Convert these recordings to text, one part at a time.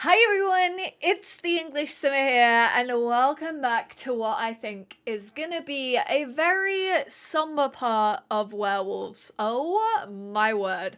Hi everyone, it's the EnglishSimmer here, and welcome back to what I think is gonna be a very somber part of Werewolves. Oh my word.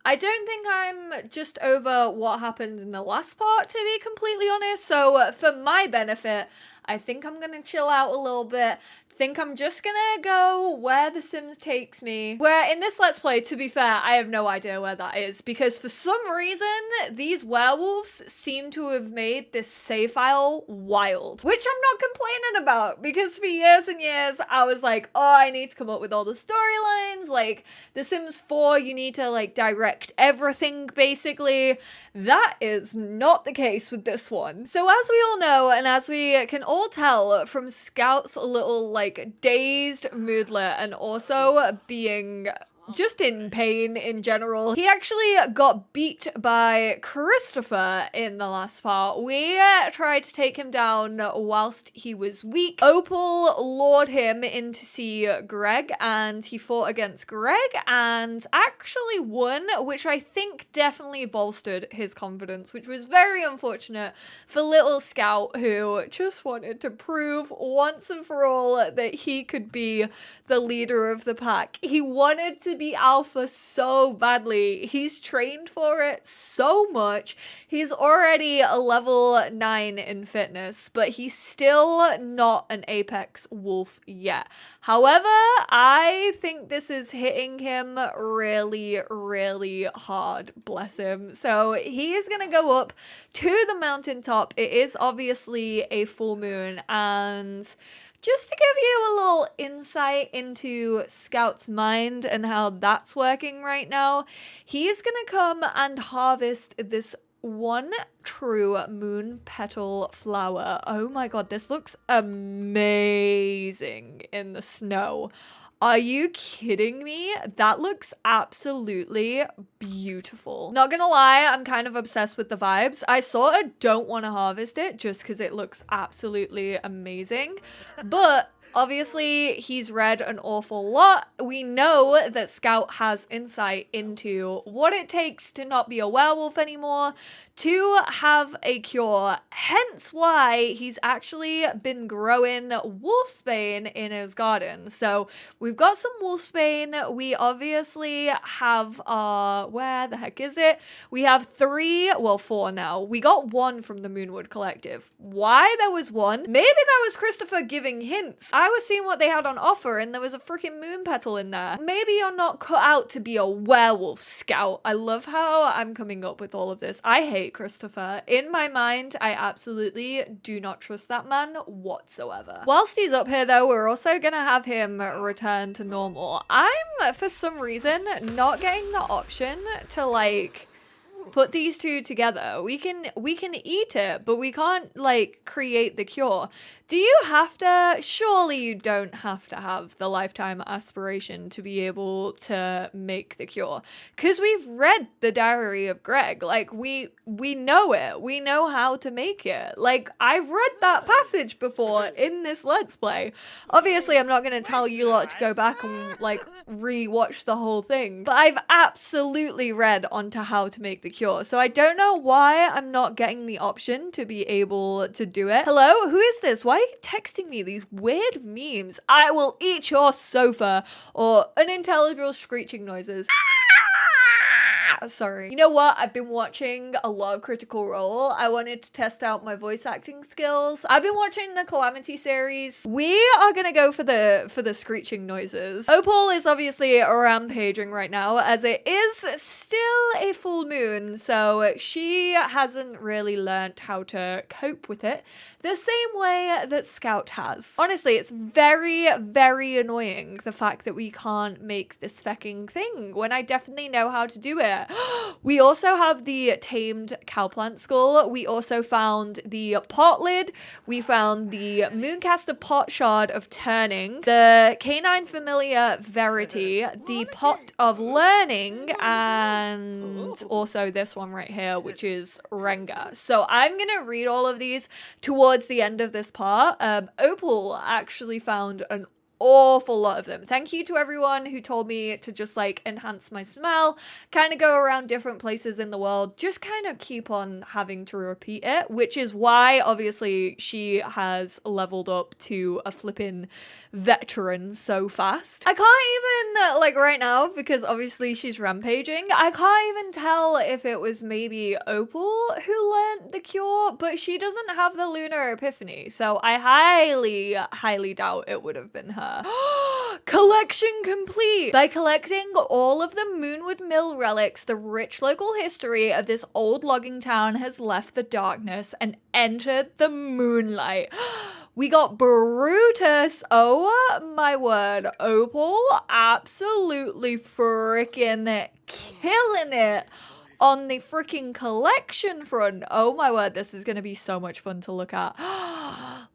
I don't think I'm just over what happened in the last part, to be completely honest, so for my benefit, I think I'm gonna chill out a little bit. Think I'm just gonna go where The Sims takes me. Where in this Let's Play, to be fair, I have no idea where that is, because for some reason, these werewolves seem to have made this save file wild. Which I'm not complaining about, because for years and years, I was like, oh, I need to come up with all the storylines, like, The Sims 4, you need to, like, direct everything, basically. That is not the case with this one. So as we all know, and as we can all tell from Scout's little, like, dazed moodlet and also being just in pain in general. He actually got beat by Christopher in the last part. We tried to take him down whilst he was weak. Opal lured him in to see Greg, and he fought against Greg and actually won, which I think definitely bolstered his confidence, which was very unfortunate for little Scout, who just wanted to prove once and for all that he could be the leader of the pack. He wanted to be alpha so badly. He's trained for it so much. He's already a level 9 in fitness, but he's still not an apex wolf yet. However, I think this is hitting him really, really hard, bless him. So he is gonna go up to the mountaintop. It is obviously a full moon, and just to give you a little insight into Scout's mind and how that's working right now, he's gonna come and harvest this one true moon petal flower. Oh my god, this looks amazing in the snow. Are you kidding me? That looks absolutely beautiful. Not gonna lie, I'm kind of obsessed with the vibes. I sort of don't want to harvest it just because it looks absolutely amazing. But obviously, he's read an awful lot. We know that Scout has insight into what it takes to not be a werewolf anymore, to have a cure, hence why he's actually been growing wolfsbane in his garden. So we've got some wolfsbane. We obviously have where the heck is it? We have 4 now. We got 1 from the Moonwood Collective. Why there was 1? Maybe that was Christopher giving hints. I was seeing what they had on offer and there was a freaking moon petal in there. Maybe you're not cut out to be a werewolf, Scout. I love how I'm coming up with all of this. I hate Christopher. In my mind, I absolutely do not trust that man whatsoever. Whilst he's up here though, we're also gonna have him return to normal. I'm, for some reason, not getting the option to, like, put these two together. We can eat it, but we can't, like, create the cure. Do you have to? Surely you don't have to have the lifetime aspiration to be able to make the cure. Because we've read the Diary of Greg. Like, we know it. We know how to make it. Like, I've read that passage before in this Let's Play. Obviously, I'm not going to tell you lot to go back and, like, re-watch the whole thing. But I've absolutely read onto how to make the cure. So I don't know why I'm not getting the option to be able to do it. Hello? Who is this? Why are you texting me these weird memes? I will eat your sofa, or unintelligible screeching noises. Sorry. You know what? I've been watching a lot of Critical Role. I wanted to test out my voice acting skills. I've been watching the Calamity series. We are gonna go for the screeching noises. Opal is obviously rampaging right now, as it is still a full moon, so she hasn't really learnt how to cope with it the same way that Scout has. Honestly, it's very, very annoying, the fact that we can't make this fecking thing when I definitely know how to do it. We also have the tamed cowplant skull. We also found the pot lid. We found the Mooncaster pot shard of turning, the canine familiar Verity, the pot of learning, and also this one right here, which is Renga. So I'm gonna read all of these towards the end of this part. Opal actually found an awful lot of them. Thank you to everyone who told me to just like enhance my smell, kind of go around different places in the world, just kind of keep on having to repeat it, which is why obviously she has leveled up to a flipping veteran so fast. I can't even, like right now, because obviously she's rampaging, I can't even tell if it was maybe Opal who learned the cure, but she doesn't have the lunar epiphany, so I highly doubt it would have been her. Collection complete! By collecting all of the Moonwood Mill relics, the rich local history of this old logging town has left the darkness and entered the moonlight. We got Brutus. Oh my word. Opal absolutely freaking killing it on the freaking collection front. Oh my word, this is gonna be so much fun to look at.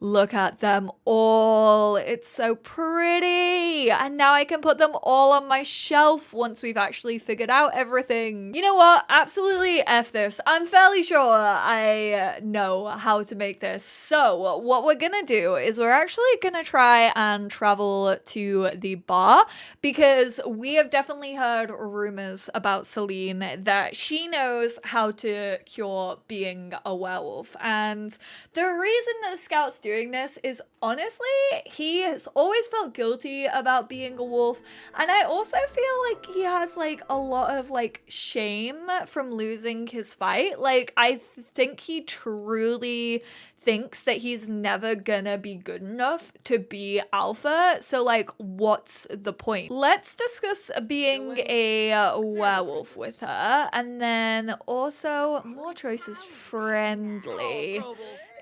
Look at them all. It's so pretty. And now I can put them all on my shelf once we've actually figured out everything. You know what? Absolutely F this. I'm fairly sure I know how to make this. So what we're gonna do is we're actually gonna try and travel to the bar, because we have definitely heard rumors about Celine that she knows how to cure being a werewolf. And the reason that the Scout's doing this is honestly, he has always felt guilty about being a wolf, and I also feel like he has like a lot of like shame from losing his fight. Like I think he truly thinks that he's never gonna be good enough to be alpha, so like what's the point? Let's discuss being a werewolf with her, and then also more choices. Friendly.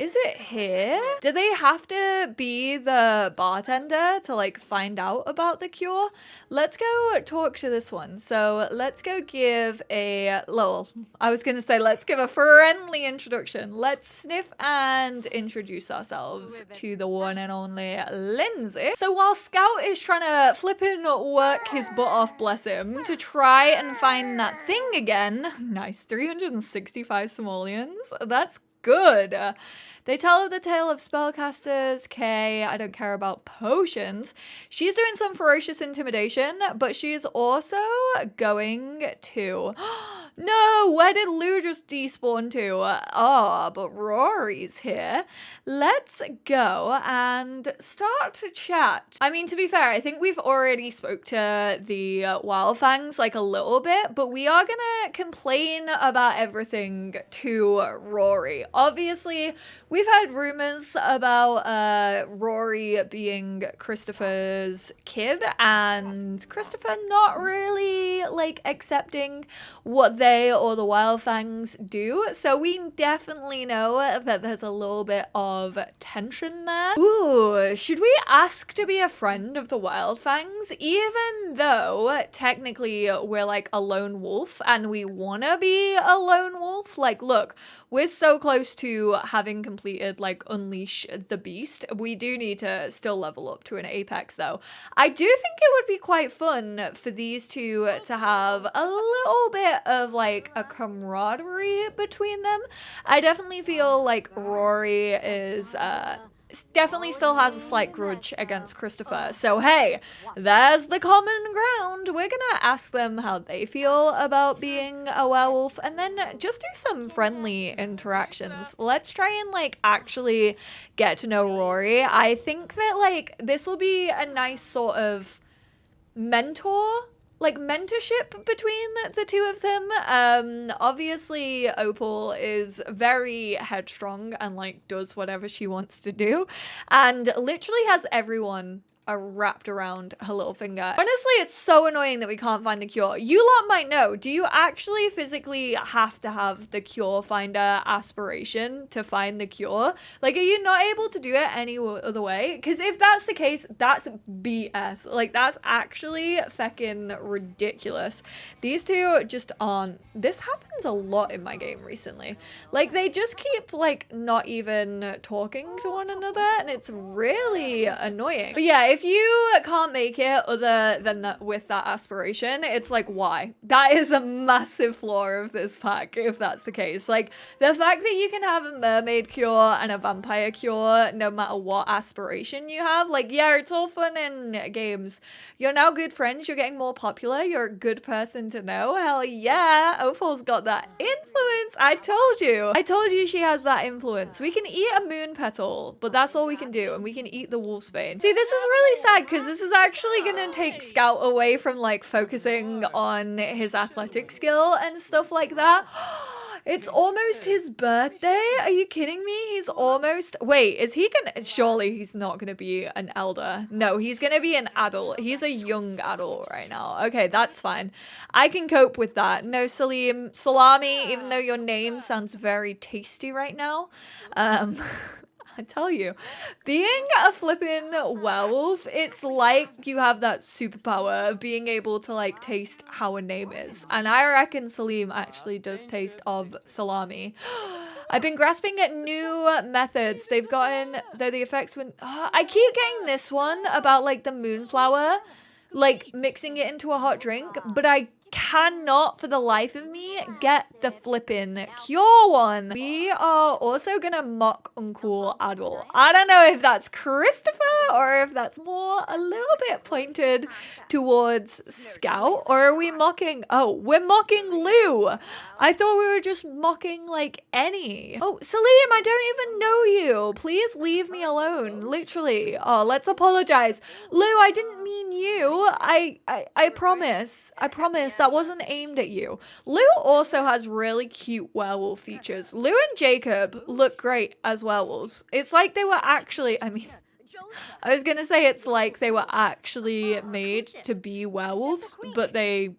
Is it here? Do they have to be the bartender to like find out about the cure? Let's go talk to this one. So let's go give a, well, I was gonna say let's give a friendly introduction. Let's sniff and introduce ourselves to the one and only Lindsay. So while Scout is trying to flippin' work his butt off, bless him, to try and find that thing again. Nice, 365 simoleons. That's good. They tell of the tale of spellcasters. Kay, I don't care about potions. She's doing some ferocious intimidation, but she's also going to... No, where did Lou just despawn to? Oh, but Rory's here. Let's go and start to chat. I mean, to be fair, I think we've already spoke to the Wildfangs like a little bit, but we are gonna complain about everything to Rory. Obviously, we've had rumors about Rory being Christopher's kid, and Christopher not really like accepting what they or the Wildfangs do, so we definitely know that there's a little bit of tension there. Ooh, should we ask to be a friend of the Wildfangs, even though technically we're like a lone wolf and we wanna be a lone wolf? Like, look, we're so close to having completed like Unleash the Beast. We do need to still level up to an apex though. I do think it would be quite fun for these two to have a little bit of like a camaraderie between them. I definitely feel like Rory is definitely still has a slight grudge against Christopher. So hey, there's the common ground. We're gonna ask them how they feel about being a werewolf, and then just do some friendly interactions. Let's try and like actually get to know Rory. I think that like this will be a nice sort of mentorship between the two of them. Obviously Opal is very headstrong and like does whatever she wants to do, and literally has everyone are wrapped around her little finger. Honestly, it's so annoying that we can't find the cure. You lot might know, do you actually physically have to have the cure finder aspiration to find the cure? Like, are you not able to do it any other way? Because if that's the case, that's BS. Like, that's actually feckin' ridiculous. These two just aren't. This happens a lot in my game recently. Like, they just keep like not even talking to one another, and it's really annoying. But yeah, if you can't make it other than that with that aspiration, it's like, why? That is a massive flaw of this pack, if that's the case. Like, the fact that you can have a mermaid cure and a vampire cure no matter what aspiration you have, like, yeah, it's all fun in games. You're now good friends, you're getting more popular, you're a good person to know. Hell yeah, Opal's got that influence. I told you she has that influence. We can eat a moon petal, but that's all we can do, and we can eat the wolfsbane. See, this is really sad because this is actually gonna take Scout away from like focusing on his athletic skill and stuff like that. It's almost his birthday. Are you kidding me? He's almost... Wait, is he gonna... Surely he's not gonna be an elder. No, he's gonna be an adult. He's a young adult right now. Okay, that's fine. I can cope with that. No, Salim. Salami, even though your name sounds very tasty right now. I tell you, being a flippin' werewolf, it's like you have that superpower of being able to like taste how a name is. And I reckon Salim actually does taste of salami. I've been grasping at new methods. They've gotten, though the effects when I keep getting this one about like the moonflower, like mixing it into a hot drink, but I cannot for the life of me get the flippin' cure one. We are also gonna mock uncool adult. I don't know if that's Christopher or if that's more a little bit pointed towards Scout, or are we mocking... Oh, we're mocking Lou. I thought we were just mocking like any. Oh, Salim, I don't even know you. Please leave me alone. Literally. Oh, let's apologize. Lou, I didn't mean you. I promise. I promise. That wasn't aimed at you. Lou also has really cute werewolf features. Lou and Jacob look great as werewolves. It's like they were actually, I mean, I was gonna say it's like they were actually made to be werewolves, but they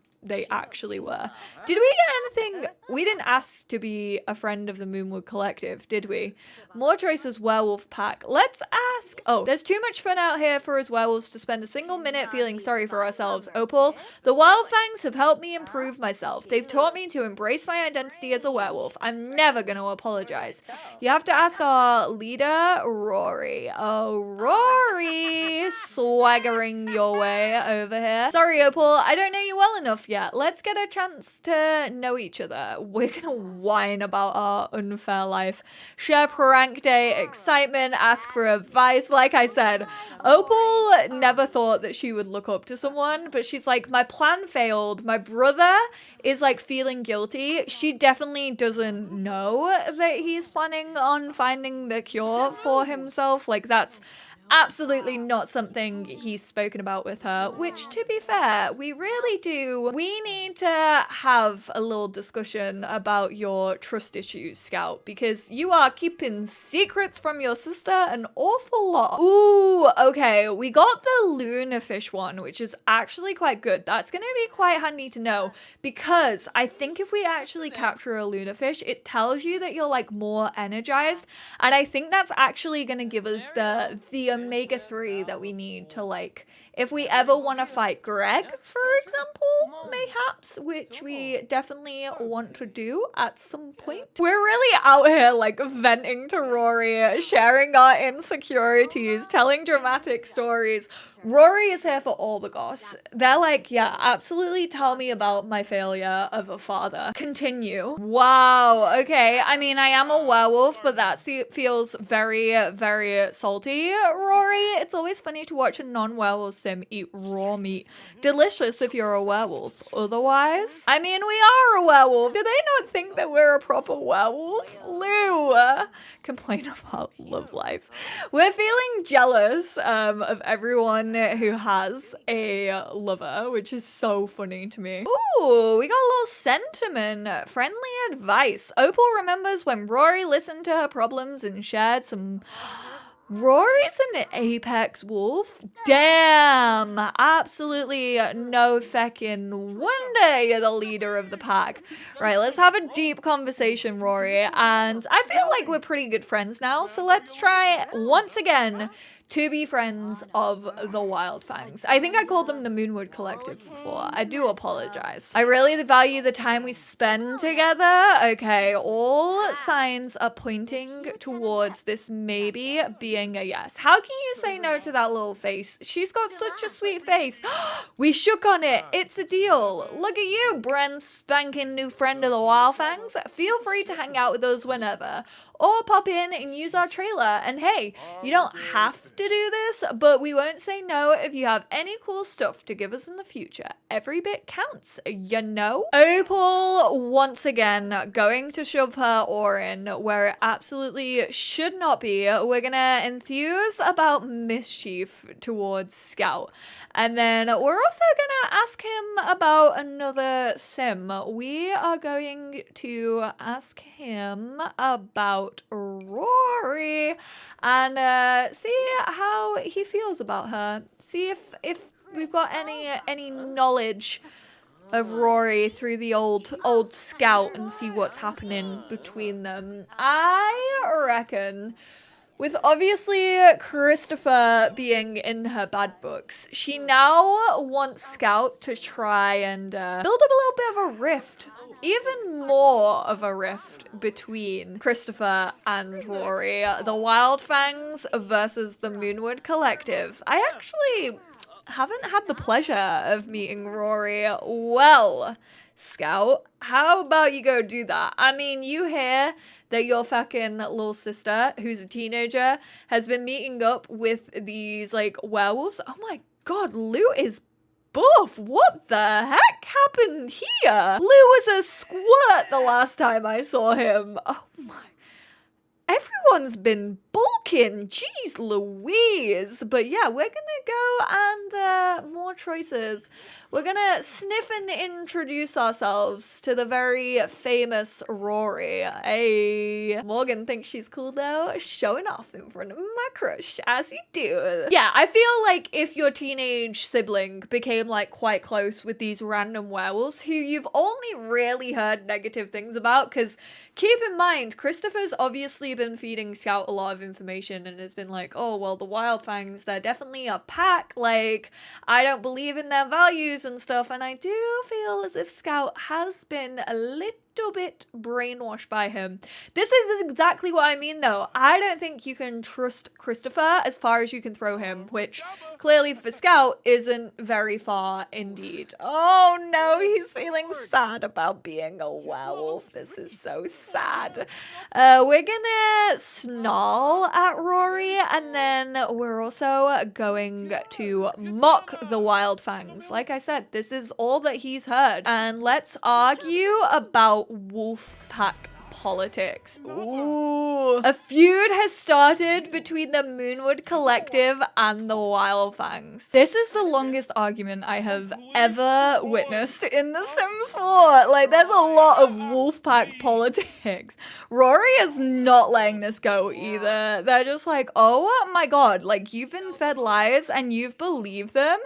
actually were. Did we get anything? We didn't ask to be a friend of the Moonwood Collective, did we? More choices werewolf pack. Let's ask. Oh, there's too much fun out here for us werewolves to spend a single minute feeling sorry for ourselves. Opal, the Wildfangs have helped me improve myself. They've taught me to embrace my identity as a werewolf. I'm never going to apologize. You have to ask our leader, Rory. Oh, Rory, swaggering your way over here. Sorry, Opal, I don't know you well enough yet. Let's get a chance to know each other. We're gonna whine about our unfair life. Share prank day, excitement, ask for advice. Like I said, Opal never thought that she would look up to someone, but she's like, my plan failed. My brother is like feeling guilty. She definitely doesn't know that he's planning on finding the cure for himself. Like, that's absolutely not something he's spoken about with her, which, to be fair, we really do. We need to have a little discussion about your trust issues, Scout, because you are keeping secrets from your sister an awful lot. Ooh, okay, we got the lunafish one, which is actually quite good. That's gonna be quite handy to know, because I think if we actually capture a lunafish, it tells you that you're like more energized, and I think that's actually gonna give us the omega-3 that we need to, like, if we ever want to fight Greg, for example, mayhaps, which we definitely want to do at some point. We're really out here, like, venting to Rory, sharing our insecurities, telling dramatic stories. Rory is here for all the goss. They're like, yeah, absolutely tell me about my failure of a father. Continue. Wow, okay. I mean, I am a werewolf, but that feels very, very salty, Rory. It's always funny to watch a non-werewolf sim eat raw meat. Delicious if you're a werewolf. Otherwise, I mean, we are a werewolf. Do they not think that we're a proper werewolf? Lou, complain about love life. We're feeling jealous of everyone who has a lover, which is so funny to me. Ooh, we got a little sentiment. Friendly advice. Opal remembers when Rory listened to her problems and shared some... Rory's an apex wolf? Damn! Absolutely no feckin' wonder you're the leader of the pack. Right, let's have a deep conversation, Rory. And I feel like we're pretty good friends now, so let's try once again to be friends of the Wildfangs. I think I called them the Moonwood Collective before. I do apologize. I really value the time we spend together. Okay, all signs are pointing towards this maybe being being a yes. How can you say no to that little face? She's got such a sweet face. We shook on it. It's a deal. Look at you, Bren's spanking new friend of the Wildfangs. Feel free to hang out with us whenever, or pop in and use our trailer. And hey, you don't have to do this, but we won't say no if you have any cool stuff to give us in the future. Every bit counts, you know? Opal, once again, going to shove her oar in where it absolutely should not be. We're gonna enthuse about mischief towards Scout. And then we're also gonna ask him about another sim. We are going to ask him about Rory and see how he feels about her. See if we've got any knowledge of Rory through the old Scout and see what's happening between them. I reckon, with obviously Christopher being in her bad books, she now wants Scout to try and build up a little bit of a rift. Even more of a rift between Christopher and Rory. The Wildfangs versus the Moonwood Collective. I actually haven't had the pleasure of meeting Rory. Well, Scout, how about you go do that? I mean, you hear that your fucking little sister, who's a teenager, has been meeting up with these, like, werewolves. Oh my god, Lou is buff. What the heck happened here? Lou was a squirt the last time I saw him. Oh my. Everyone's been bulking. Jeez Louise. But yeah, we're gonna go and more choices. We're gonna sniff and introduce ourselves to the very famous Rory. Hey, Morgan thinks she's cool though, showing off in front of my crush, as you do. Yeah, I feel like if your teenage sibling became like quite close with these random werewolves who you've only really heard negative things about, because keep in mind, Christopher's obviously been feeding Scout a lot of information and has been like, oh, well, the Wildfangs, they're definitely a pack. Like, I don't believe in their values and stuff. And I do feel as if Scout has been a little bit brainwashed by him. This is exactly what I mean, though. I don't think you can trust Christopher as far as you can throw him, which clearly for Scout isn't very far indeed. Oh no, he's feeling sad about being a werewolf. This is so sad. We're gonna snarl at Rory, and then we're also going to mock the Wildfangs. Like I said, this is all that he's heard. And let's argue about wolf pack politics. Ooh. A feud has started between the Moonwood Collective and the Wildfangs. This is the longest argument I have ever witnessed in The Sims 4. Like, there's a lot of wolf pack politics. Rory is not letting this go either. They're just like, oh my god, like, you've been fed lies and you've believed them.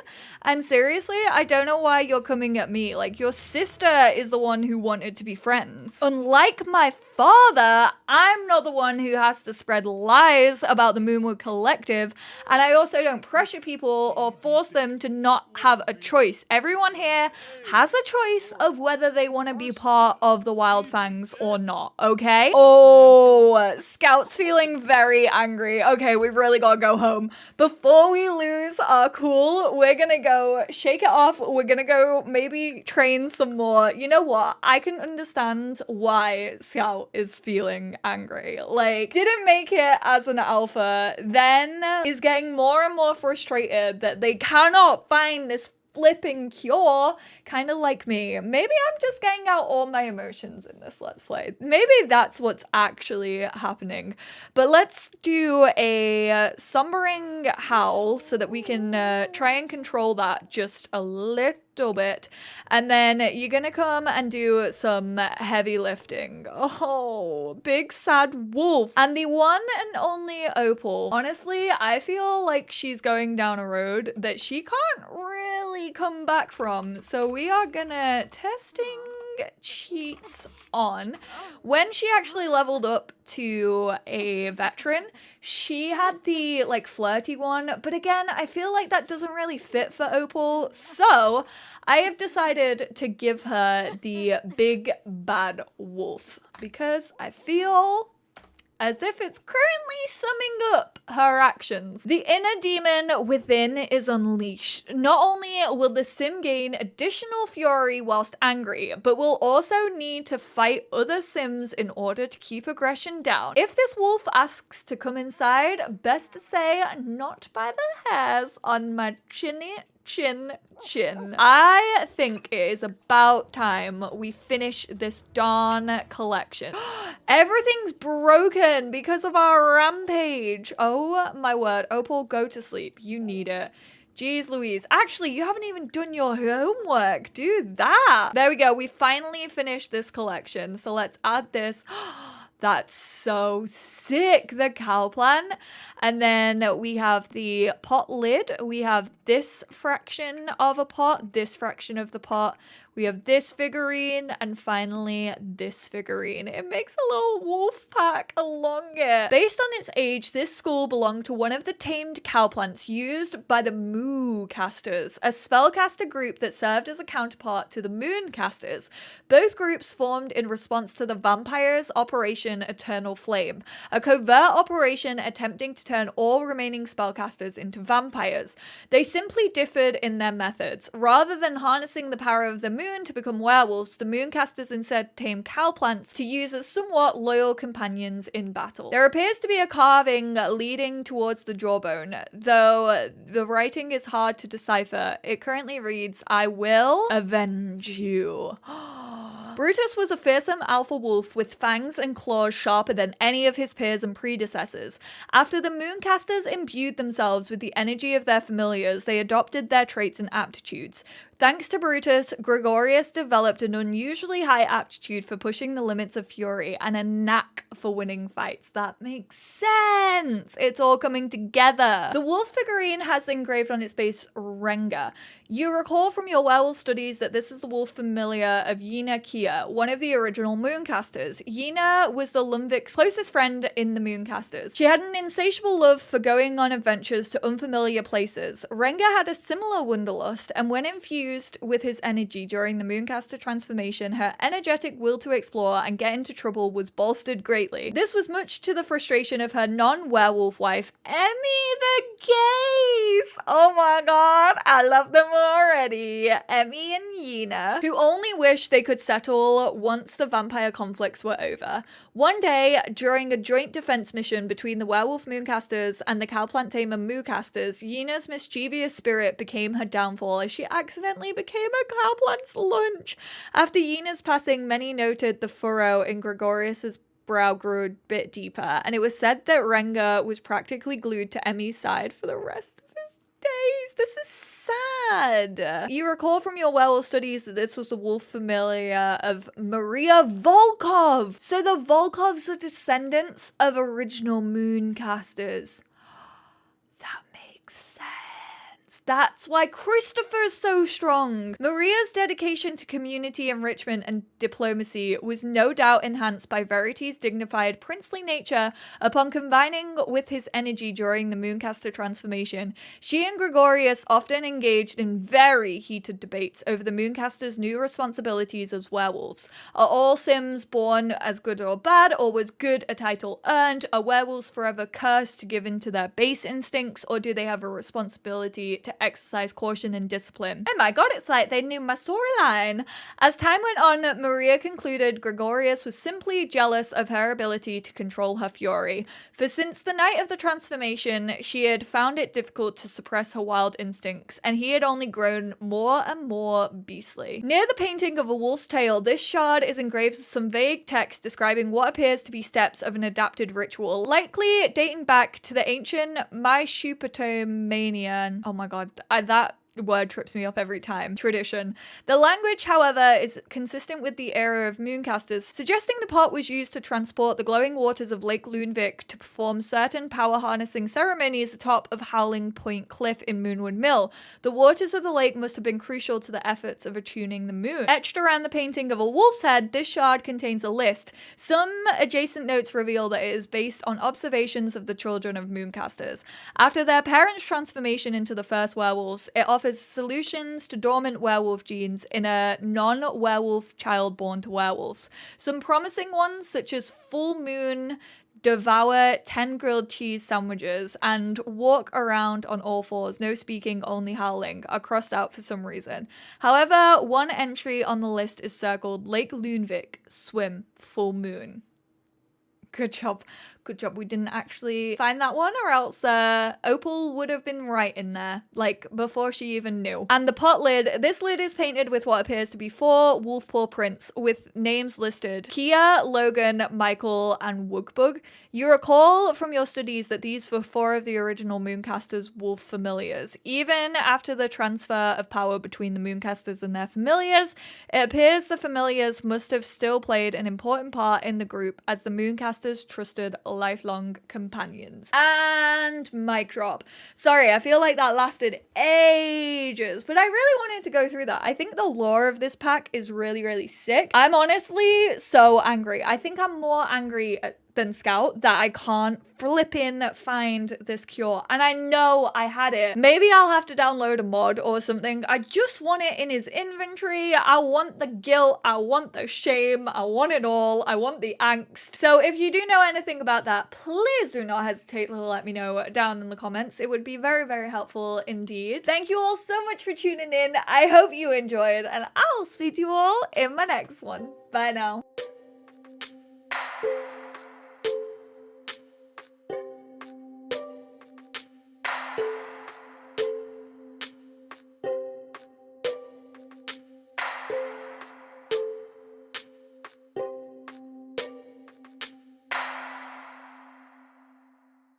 And seriously, I don't know why you're coming at me. Like, your sister is the one who wanted to be friends. Unlike my father, I'm not the one who has to spread lies about the Moonwood Collective, and I also don't pressure people or force them to not have a choice. Everyone here has a choice of whether they want to be part of the Wildfangs or not, okay? Oh, Scout's feeling very angry. Okay, we've really got to go home. Before we lose our cool, we're gonna go shake it off. We're gonna go maybe train some more. You know what? I can understand why Scout is feeling angry. Like, didn't make it as an alpha, then is getting more and more frustrated that they cannot find this flipping cure, kind of like me. Maybe I'm just getting out all my emotions in this Let's Play. Maybe that's what's actually happening. But let's do a sombering howl so that we can try and control that just a little bit, and then you're gonna come and do some heavy lifting. Oh, big sad wolf. And the one and only Opal. Honestly, I feel like she's going down a road that she can't really come back from, so we are gonna testing cheats on. When she actually leveled up to a veteran, she had the like flirty one, but again, I feel like that doesn't really fit for Opal, so I have decided to give her the big bad wolf because I feel as if it's currently summing up her actions. The inner demon within is unleashed. Not only will the sim gain additional fury whilst angry, but will also need to fight other sims in order to keep aggression down. If this wolf asks to come inside, best to say not by the hairs on my chin. I think it is about time we finish this darn collection. Everything's broken because of our rampage. Oh my word. Opal, go to sleep. You need it. Jeez Louise. Actually, you haven't even done your homework. Do that. There we go. We finally finished this collection. So let's add this. That's so sick, the cow plant. And then we have the pot lid. We have this fraction of a pot, this fraction of the pot. We have this figurine, and finally this figurine. It makes a little wolf pack along it. Based on its age, this skull belonged to one of the tamed cow plants used by the Moo casters, a spellcaster group that served as a counterpart to the Moon casters. Both groups formed in response to the vampires' Operation Eternal Flame, a covert operation attempting to turn all remaining spellcasters into vampires. They simply differed in their methods. Rather than harnessing the power of the moon to become werewolves, the mooncasters instead tame cow plants to use as somewhat loyal companions in battle. There appears to be a carving leading towards the jawbone, though the writing is hard to decipher. It currently reads, "I will avenge you." Brutus was a fearsome alpha wolf with fangs and claws sharper than any of his peers and predecessors. After the mooncasters imbued themselves with the energy of their familiars, they adopted their traits and aptitudes. Thanks to Brutus, Gregorius developed an unusually high aptitude for pushing the limits of fury and a knack for winning fights. That makes sense. It's all coming together. The wolf figurine has engraved on its base Renga. You recall from your werewolf studies that this is the wolf familiar of Yina Kia, one of the original mooncasters. Yina was the Lumvik's closest friend in the mooncasters. She had an insatiable love for going on adventures to unfamiliar places. Renga had a similar wanderlust, and when infused with his energy during the Mooncaster transformation, her energetic will to explore and get into trouble was bolstered greatly. This was much to the frustration of her non-werewolf wife, Emmy the Gaze. Oh my god, I love them already. Emmy and Yina, who only wished they could settle once the vampire conflicts were over. One day, during a joint defense mission between the werewolf Mooncasters and the cowplant tamer Moocasters, Yina's mischievous spirit became her downfall as she accidentally became a cowplant's lunch. After Yina's passing, many noted the furrow in Gregorius's brow grew a bit deeper, and it was said that Renga was practically glued to Emmy's side for the rest of his days. This is sad. You recall from your werewolf studies that this was the wolf familiar of Maria Volkov. So the Volkovs are descendants of original Mooncasters. That makes sense. That's why Christopher's so strong. Maria's dedication to community enrichment and diplomacy was no doubt enhanced by Verity's dignified princely nature upon combining with his energy during the Mooncaster transformation. She and Gregorius often engaged in very heated debates over the Mooncasters' new responsibilities as werewolves. Are all Sims born as good or bad, or was good a title earned? Are werewolves forever cursed to give in to their base instincts, or do they have a responsibility to exercise caution and discipline? Oh my god, it's like they knew my storyline. As time went on, Maria concluded Gregorius was simply jealous of her ability to control her fury. For since the night of the transformation, she had found it difficult to suppress her wild instincts, and he had only grown more and more beastly. Near the painting of a wolf's tail, this shard is engraved with some vague text describing what appears to be steps of an adapted ritual, likely dating back to the ancient Myshupotamian. Oh my god, that word trips me up every time. Tradition. The language, however, is consistent with the era of Mooncasters, suggesting the pot was used to transport the glowing waters of Lake Lunevik to perform certain power harnessing ceremonies atop of Howling Point Cliff in Moonwood Mill. The waters of the lake must have been crucial to the efforts of attuning the moon. Etched around the painting of a wolf's head, this shard contains a list. Some adjacent notes reveal that it is based on observations of the children of Mooncasters. After their parents' transformation into the first werewolves, it offers solutions to dormant werewolf genes in a non-werewolf child born to werewolves. Some promising ones, such as full moon devour 10 grilled cheese sandwiches, and walk around on all fours, no speaking, only howling, are crossed out for some reason. However, one entry on the list is circled Lake Lunevik, swim, full moon. Good job. Good job. We didn't actually find that one, or else Opal would have been right in there, like before she even knew. And the pot lid, this lid is painted with what appears to be 4 wolf paw prints with names listed: Kia, Logan, Michael, and Wugbug. You recall from your studies that these were 4 of the original Mooncasters' wolf familiars. Even after the transfer of power between the Mooncasters and their familiars, it appears the familiars must have still played an important part in the group as the Mooncasters trusted lifelong companions. And mic drop. Sorry, I feel like that lasted ages, but I really wanted to go through that. I think the lore of this pack is really, really sick. I'm honestly so angry. I think I'm more angry than Scout that I can't flipping find this cure, and I know I had it. Maybe I'll have to download a mod or something. I just want it in his inventory. I want the guilt, I want the shame, I want it all. I want the angst. So if you do know anything about that, please do not hesitate to let me know down in the comments. It would be very, very helpful indeed. Thank you all so much for tuning in. I hope you enjoyed, and I'll speak to you all in my next one. Bye now.